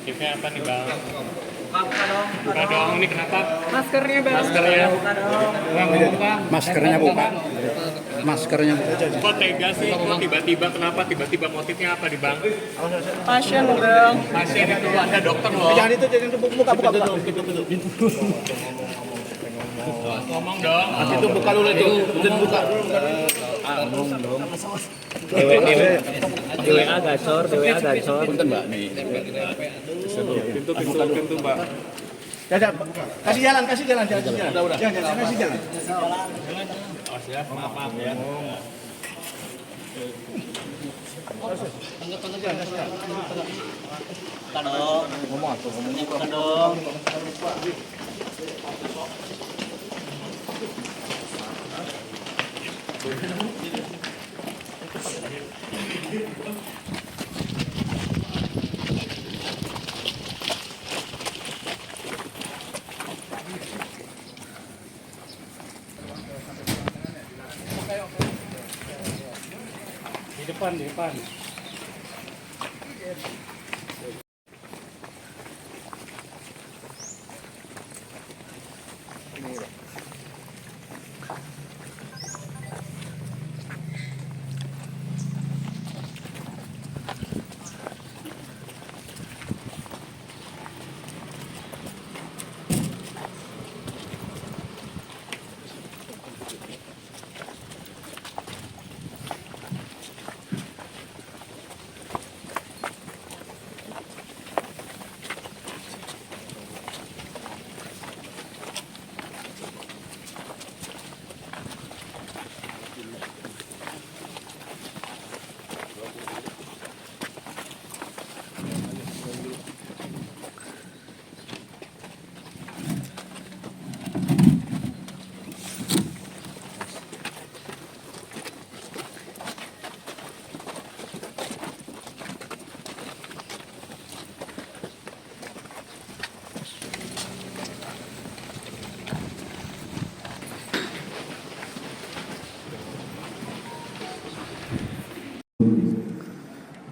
Motifnya apa nih bang? Buka dong. Buka dong, ini kenapa? Maskernya bang. Maskernya. Buka dong. Bang, buka. Maskernya buka. Maskernya buka. Kok tega sih? Kok tiba-tiba kenapa? Tiba-tiba motifnya apa nih bang? Pasien bang. Pasien itu ada dokter loh. Jangan itu buka. Ngomong dong. Itu buka dulu itu. Buka dulu. DWA gacor. Punten Mbak nih. Pintu mbak. Kasih jalan. Udah. Jangan kasih jalan. Oh siap, maaf ya. Buka dong. Buka dong. Di depan.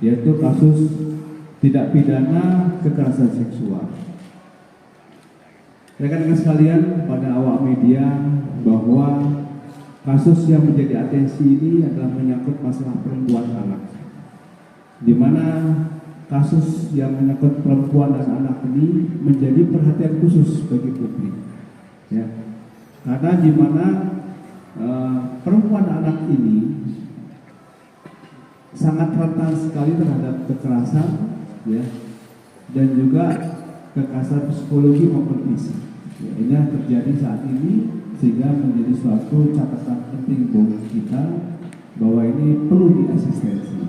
Yaitu kasus tidak pidana kekerasan seksual. Rekan-rekan sekalian, pada awak media bahwa kasus yang menjadi atensi ini adalah menyangkut masalah perempuan anak, di mana kasus yang menyangkut perempuan dan anak ini menjadi perhatian khusus bagi publik, ya, karena di mana perempuan dan anak ini sangat rentan sekali terhadap kekerasan, ya, dan juga kekerasan psikologi maupun fisik. Ya, ini yang terjadi saat ini sehingga menjadi suatu catatan penting buat kita bahwa ini perlu diasistensi.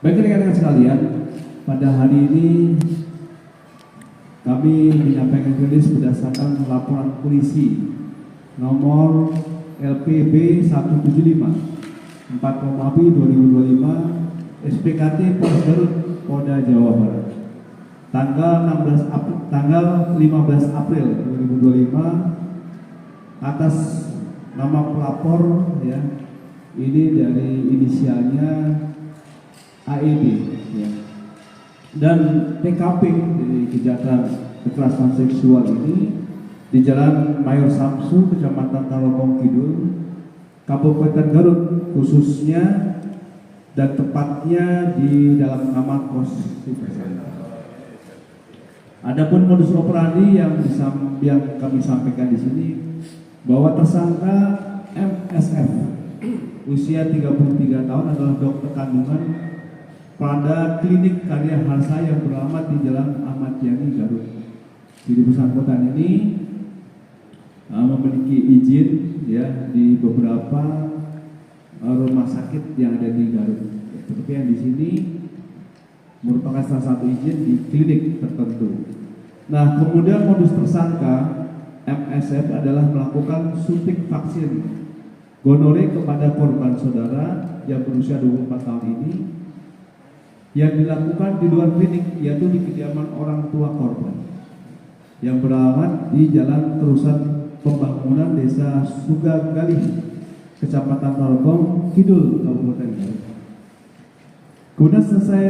Baik rekan-rekan sekalian, pada hari ini kami menyampaikan rilis berdasarkan laporan polisi nomor LPB 175 4 Romawi 2025 SPKT Polres Garut Polda Jawa Barat tanggal 15 April 2025 atas nama pelapor, ya, ini dari inisialnya AED, ya, dan TKP dari kejahatan kekerasan seksual ini di Jalan Mayor Samsu, Kecamatan Tarogong Kidul, Kabupaten Garut, khususnya dan tepatnya di dalam kamar kos. Adapun modus operandi yang kami sampaikan di sini bahwa tersangka MSF usia 33 tahun adalah dokter kandungan pada klinik Karya Harsa yang beralamat di Jalan Ahmad Yani Garut. Jadi bersangkutan ini memiliki izin, ya, di beberapa rumah sakit yang ada di Garut. Tetapi yang di sini merupakan salah satu izin di klinik tertentu. Nah, kemudian modus tersangka MSF adalah melakukan suntik vaksin gonore kepada korban saudara yang berusia 24 tahun ini yang dilakukan di luar klinik, yaitu di kediaman orang tua korban yang beralamat di Jalan Terusan Pembangunan Desa Sugagalih, Kecamatan Tarogong Kidul, Kabupaten Garut. Kemudian selesai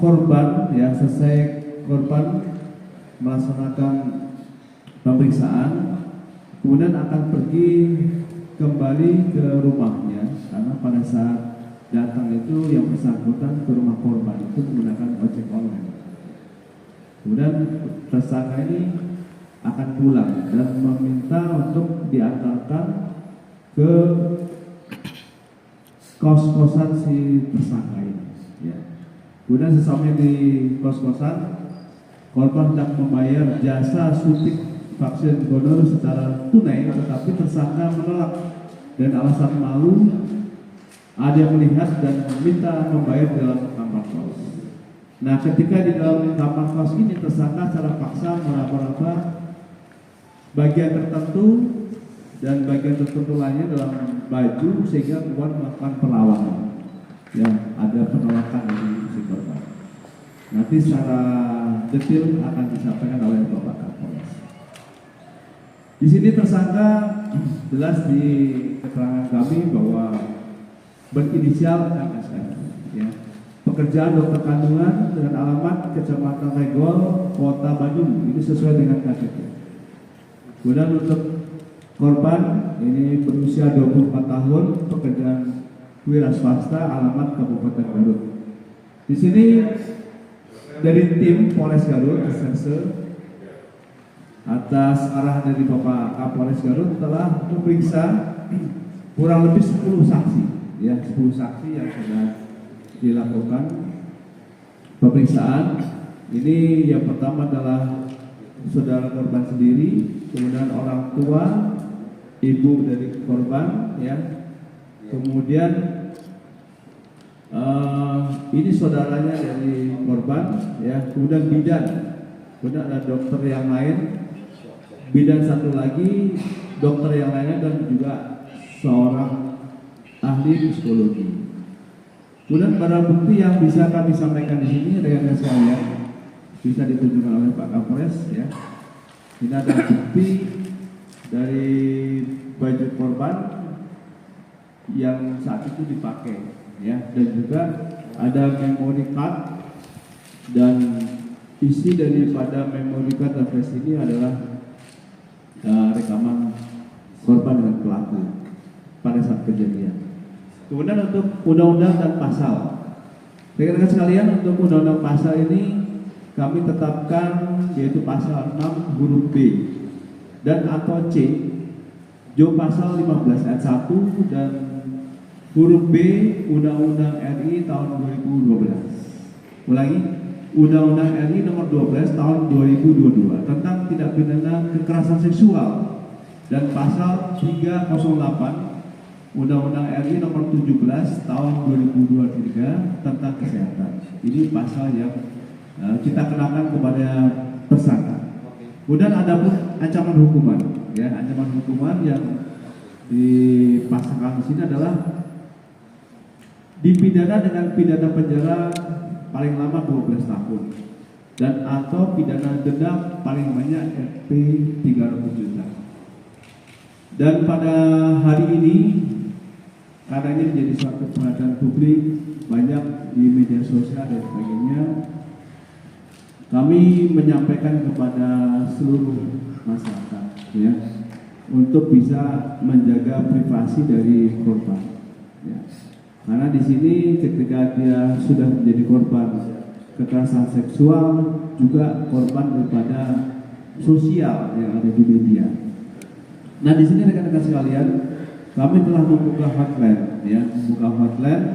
korban ya, selesai korban melaksanakan pemeriksaan, kemudian akan pergi kembali ke rumahnya karena pada saat datang itu yang bersangkutan ke rumah korban itu menggunakan ojek online. Kemudian tersangka ini akan pulang dan meminta untuk diantarkan ke kos-kosan si tersangka ini. Ya. Kemudian sesamanya di kos-kosan, korban hendak membayar jasa suntik vaksin donor secara tunai, tetapi tersangka menolak dan alasan malu ada yang melihat dan meminta membayar dalam kamar kos. Nah, ketika di dalam kamar kos ini tersangka secara paksa meraba-raba bagian tertentu dan bagian tertentu lainnya dalam baju sehingga korban melakukan perlawanan. Ya, ada penolakan dari si korban. Nanti secara detail akan disampaikan oleh Bapak Kapolres. Di sini tersangka jelas di keterangan kami bahwa berinisial MSF, ya. Pekerjaan dokter kandungan dengan alamat Kecamatan Regol, Kota Bandung, ini sesuai dengan KTP. Kemudian untuk korban ini berusia 24 tahun, pekerjaan wira swasta, alamat Kabupaten Garut. Di sini dari tim Polres Garut, Reserse atas arahan dari Bapak Kapolres Garut telah memeriksa kurang lebih 10 saksi, ya 10 saksi yang sudah dilakukan pemeriksaan. Ini yang pertama adalah saudara korban sendiri, kemudian orang tua, ibu dari korban, ya, kemudian ini saudaranya dari korban, ya, kemudian bidan, kemudian ada dokter yang lain. Bidan satu lagi, dokter yang lainnya, dan juga seorang ahli psikologi. Kemudian barang bukti yang bisa kami sampaikan di sini rekan-rekan sekalian bisa ditunjukkan oleh Pak Kapolres, ya. Ini ada bukti dari baju korban yang saat itu dipakai, ya, dan juga ada memory card, dan isi daripada memory card dan flash ini adalah rekaman korban dengan pelaku pada saat kejadian. Kemudian untuk undang-undang dan pasal, rekan-rekan sekalian, untuk undang-undang pasal ini kami tetapkan yaitu pasal 6 huruf B dan atau C, Jo pasal 15 ayat 1 dan huruf B Undang-Undang RI tahun 2012. Ulangi, Undang-Undang RI nomor 12 tahun 2022 tentang tindak pidana kekerasan seksual, dan pasal 308 Undang-Undang RI nomor 17 tahun 2023 tentang kesehatan. Ini pasal yang kita kenakan kepada tersangka. Kemudian ada pun ancaman hukuman, ya, ancaman hukuman yang dipasangkan di sini adalah dipidana dengan pidana penjara paling lama 12 tahun dan atau pidana denda paling banyak Rp 300 juta. Dan pada hari ini, karena ini menjadi suatu perhatian publik banyak di media sosial dan sebagainya, kami menyampaikan kepada seluruh masyarakat, ya, untuk bisa menjaga privasi dari korban, ya. Karena di sini ketika dia sudah menjadi korban kekerasan seksual, juga korban daripada sosial yang ada di media. Nah, di sini rekan-rekan sekalian, kami telah membuka hotline, ya, membuka hotline.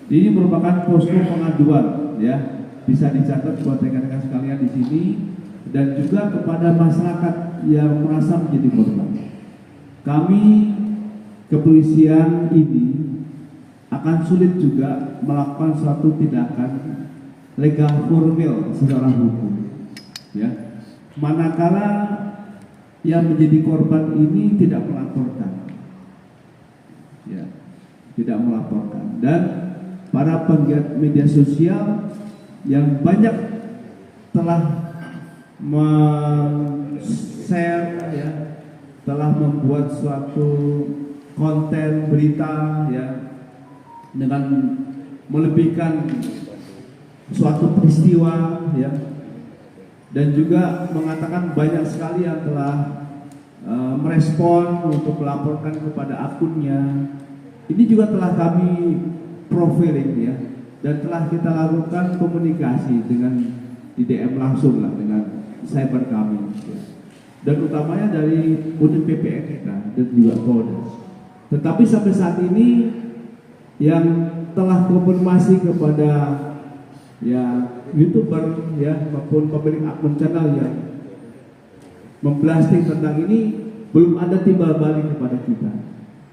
Ini merupakan posko pengaduan, ya, bisa dicatat buat rekan-rekan sekalian di sini, dan juga kepada masyarakat yang merasa menjadi korban. Kami kepolisian ini akan sulit juga melakukan suatu tindakan legal formal secara hukum, ya, manakala yang menjadi korban ini tidak melaporkan, ya, tidak melaporkan. Dan para penggiat media sosial yang banyak telah men-share, ya, telah membuat suatu konten berita, ya, dengan melebihkan suatu peristiwa ya, dan juga mengatakan banyak sekali yang telah merespon untuk melaporkan kepada akunnya. Ini juga telah kami profiling ya, dan telah kita lakukan komunikasi dengan di DM langsung lah dengan cyber kami ya. Dan utamanya dari unit PPN kita dan juga Polda. Tetapi sampai saat ini yang telah konfirmasi kepada ya YouTuber ya maupun pemilik akun channel yang memblasting tentang ini belum ada timbal balik kepada kita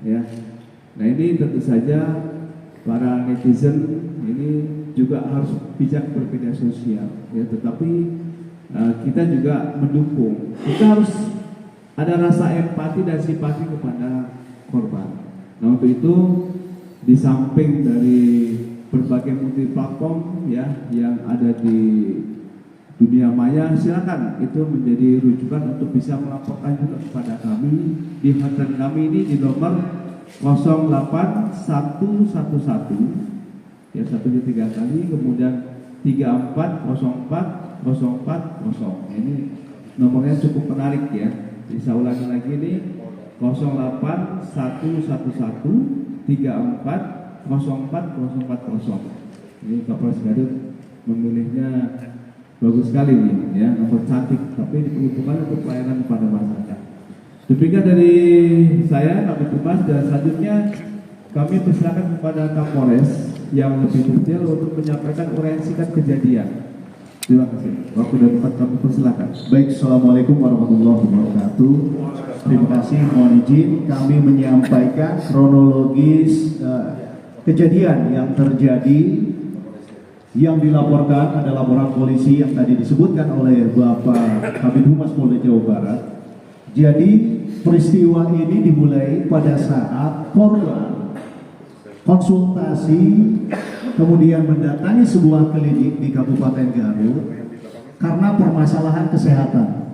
ya. Nah ini tentu saja para netizen ini juga harus bijak bermedia sosial ya, tetapi kita juga mendukung. Kita harus ada rasa empati dan simpati kepada korban. Nah untuk itu di samping dari berbagai multi platform ya yang ada di dunia maya, silakan itu menjadi rujukan untuk bisa melaporkan juga kepada kami di hotline kami ini di nomor 08111 ya 1 3 kali, kemudian 340404. Ini nomornya cukup menarik ya. Bisa ulangi lagi ini 08111 340404. Ini Kapolres Garut memilihnya bagus sekali nih ya, nomor cantik, tapi diperuntukkan untuk pelayanan kepada masyarakat. Demikian dari saya, Kabid Humas, dan selanjutnya kami persilakan kepada Kapolres yang lebih detail untuk menyampaikan uraian singkat kejadian. Terima kasih. Waktu dan tempat kami persilakan. Baik, Assalamualaikum warahmatullahi wabarakatuh. Terima kasih, mohon izin kami menyampaikan kronologis kejadian yang terjadi yang dilaporkan ada laporan polisi yang tadi disebutkan oleh Bapak Kabid Humas Polda Jawa Barat. Jadi peristiwa ini dimulai pada saat korban konsultasi kemudian mendatangi sebuah klinik di Kabupaten Garut karena permasalahan kesehatan.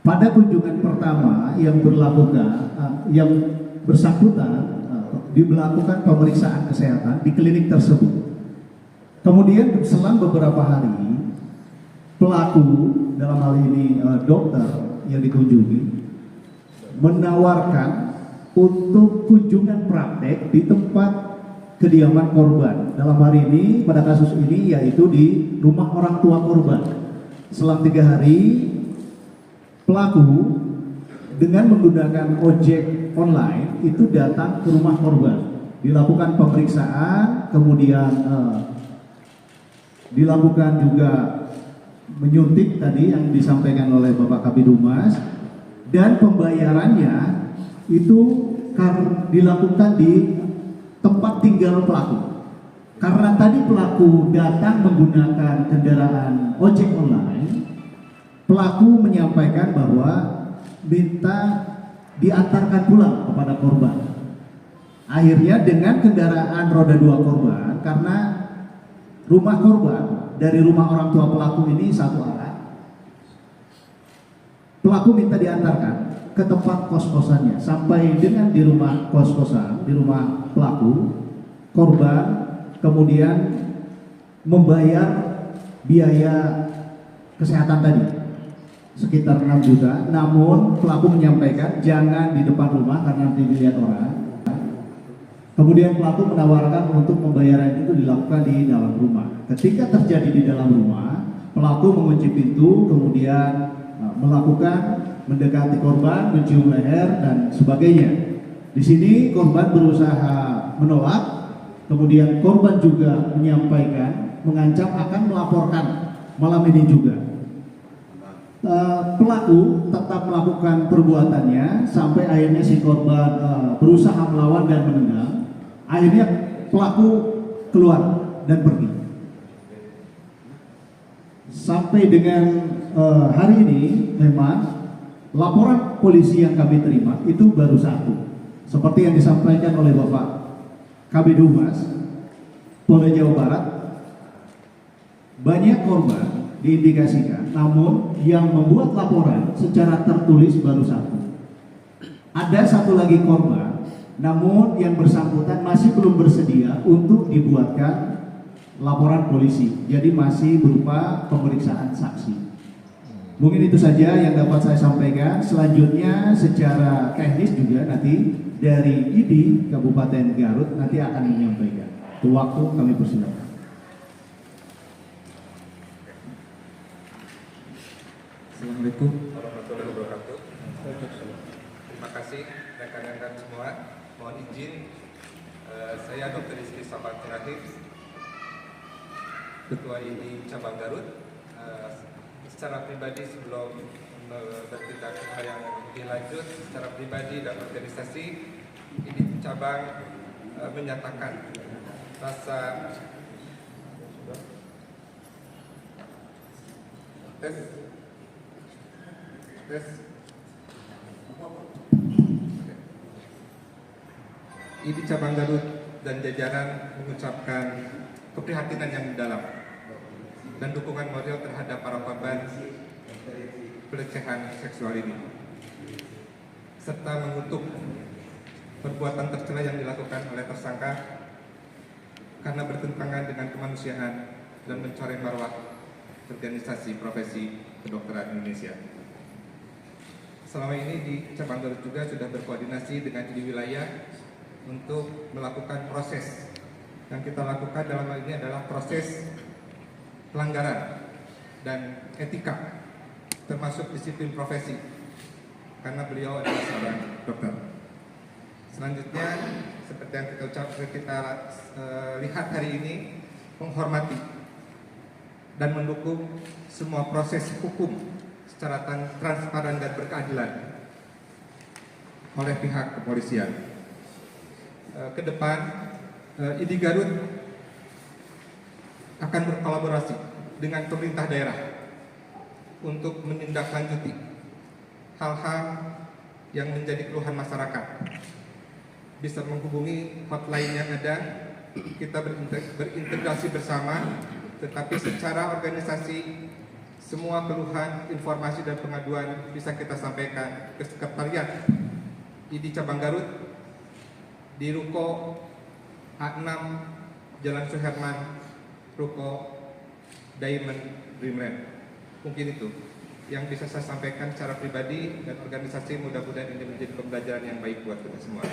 Pada kunjungan pertama yang bersangkutan dilakukan pemeriksaan kesehatan di klinik tersebut. Kemudian selang beberapa hari pelaku, dalam hal ini dokter yang dikunjungi, menawarkan untuk kunjungan praktek di tempat kediaman korban. Dalam hari ini, pada kasus ini yaitu di rumah orang tua korban. Selang 3 hari, pelaku dengan menggunakan ojek online itu datang ke rumah korban, dilakukan pemeriksaan, kemudian dilakukan juga menyuntik tadi yang disampaikan oleh Bapak Kabid Humas, dan pembayarannya itu dilakukan di tempat tinggal pelaku. Karena tadi pelaku datang menggunakan kendaraan ojek online, pelaku menyampaikan bahwa minta diantarkan pulang kepada korban. Akhirnya dengan kendaraan roda 2 korban, karena rumah korban dari rumah orang tua pelaku ini satu arah, pelaku minta diantarkan ke tempat kos-kosannya. Sampai dengan di rumah kos-kosan, di rumah pelaku, korban kemudian membayar biaya kesehatan tadi sekitar 6 juta. Namun pelaku menyampaikan jangan di depan rumah karena nanti dilihat orang. Kemudian pelaku menawarkan untuk pembayaran itu dilakukan di dalam rumah. Ketika terjadi di dalam rumah, pelaku mengunci pintu, kemudian mendekati korban, mencium leher dan sebagainya. Di sini korban berusaha menolak, kemudian korban juga menyampaikan, mengancam akan melaporkan malam ini juga. Pelaku tetap melakukan perbuatannya sampai akhirnya si korban berusaha melawan dan menendang. Akhirnya pelaku keluar dan pergi. Sampai dengan hari ini memang laporan polisi yang kami terima itu baru 1. Seperti yang disampaikan oleh Bapak Kabid Humas Polda Jawa Barat, banyak korban diindikasikan, namun yang membuat laporan secara tertulis baru 1. Ada 1 lagi korban, namun yang bersangkutan masih belum bersedia untuk dibuatkan laporan polisi. Jadi masih berupa pemeriksaan saksi. Mungkin itu saja yang dapat saya sampaikan. Selanjutnya secara teknis juga nanti dari ID Kabupaten Garut nanti akan menyampaikan. Untuk waktu kami persilakan. Assalamualaikum warahmatullahi wabarakatuh. Terima kasih rekan-rekan semua. Mohon izin, saya Dr. Rizky Sabat Rahim, Ketua ID Cabang Garut. Secara pribadi sebelum bertindak hal yang lebih lanjut, secara pribadi dan organisasi, ID Cabang menyatakan rasa tes ID Cabang Garut dan jajaran mengucapkan keprihatinan yang mendalam dan dukungan moral terhadap para korban pelecehan seksual ini, serta mengutuk perbuatan tercela yang dilakukan oleh tersangka karena bertentangan dengan kemanusiaan dan mencoreng marwah organisasi profesi kedokteran Indonesia. Selama ini di Cabang Garut juga sudah berkoordinasi dengan di wilayah untuk melakukan proses. Yang kita lakukan dalam hal ini adalah proses pelanggaran dan etika, termasuk disiplin profesi, karena beliau adalah seorang dokter. Selanjutnya, seperti yang kita lihat hari ini, menghormati dan mendukung semua proses hukum secara transparan dan berkeadilan oleh pihak kepolisian. Ke depan, ID Garut akan berkolaborasi dengan pemerintah daerah untuk menindaklanjuti hal-hal yang menjadi keluhan masyarakat. Bisa menghubungi hotline yang ada, kita berintegrasi bersama, tetapi secara organisasi semua keluhan, informasi dan pengaduan bisa kita sampaikan ke Sekretariat ID Cabang Garut di Ruko A6 Jalan Suherman, Ruko Diamond Dreamland. Mungkin itu yang bisa saya sampaikan secara pribadi dan organisasi. Mudah-mudahan ini menjadi pembelajaran yang baik buat kita semua.